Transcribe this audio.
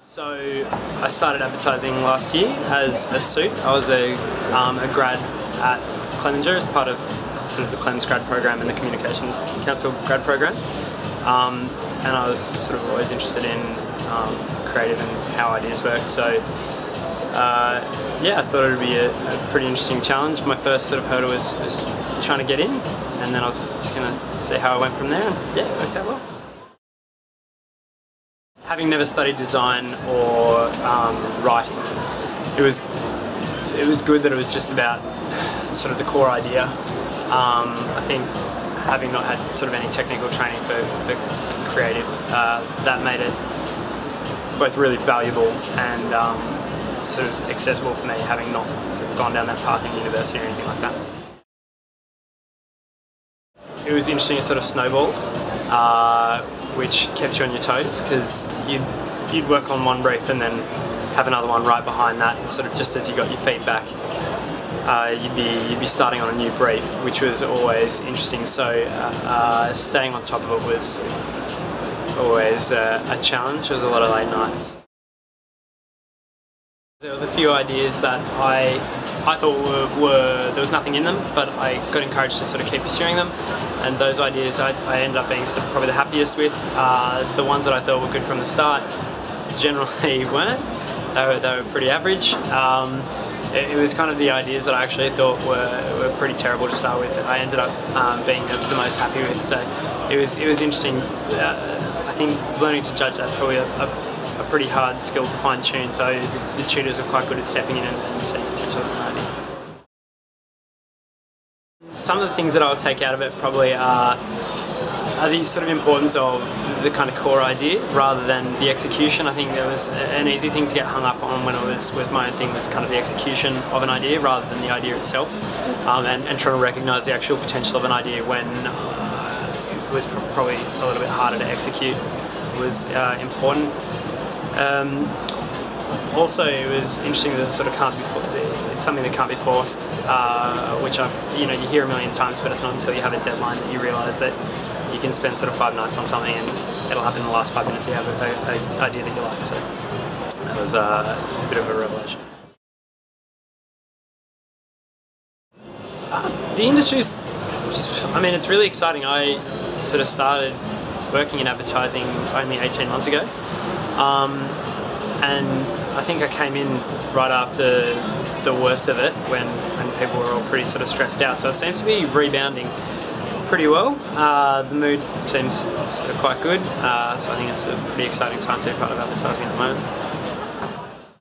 So I started advertising last year as a suit. I was a grad at Clemenger as part of sort of the Clems grad program and the Communications Council grad program. And I was sort of always interested in creative and how ideas worked. So yeah, I thought it would be a pretty interesting challenge. My first sort of hurdle was trying to get in, and then I was just going to see how I went from there, and yeah, it worked out well. Having never studied design or writing, it was good that it was just about sort of the core idea. I think having not had sort of any technical training for creative, that made it both really valuable and sort of accessible for me, having not sort of gone down that path in university or anything like that. It was interesting, it sort of snowballed, which kept you on your toes, because you'd work on one brief and then have another one right behind that, and sort of just as you got your feet back, you'd be starting on a new brief, which was always interesting. So staying on top of it was always a challenge. There was a lot of late nights. There was a few ideas that I thought there was nothing in them, but I got encouraged to sort of keep pursuing them, and those ideas I ended up being sort of probably the happiest with. The ones that I thought were good from the start generally weren't. They were pretty average. It was kind of the ideas that I actually thought were pretty terrible to start with that I ended up being the most happy with. So it was interesting. I think learning to judge that's probably a pretty hard skill to fine tune. So the tutors were quite good at stepping in and seeing potential in an idea. Some of the things that I would take out of it probably are the sort of importance of the kind of core idea rather than the execution. I think there was an easy thing to get hung up on when I was my own thing was kind of the execution of an idea rather than the idea itself, and trying to recognise the actual potential of an idea when it was probably a little bit harder to execute was important. Also, it was interesting that it sort of can't be it's something that can't be forced, which you hear a million times, but it's not until you have a deadline that you realise that you can spend sort of 5 nights on something and it'll happen in the last 5 minutes you have an idea that you like. So that was a bit of a revelation. The industry's, I mean, it's really exciting. I sort of started working in advertising only 18 months ago. And I think I came in right after the worst of it when people were all pretty sort of stressed out. So it seems to be rebounding pretty well. The mood seems sort of quite good. So I think it's a pretty exciting time to be part of advertising at the moment.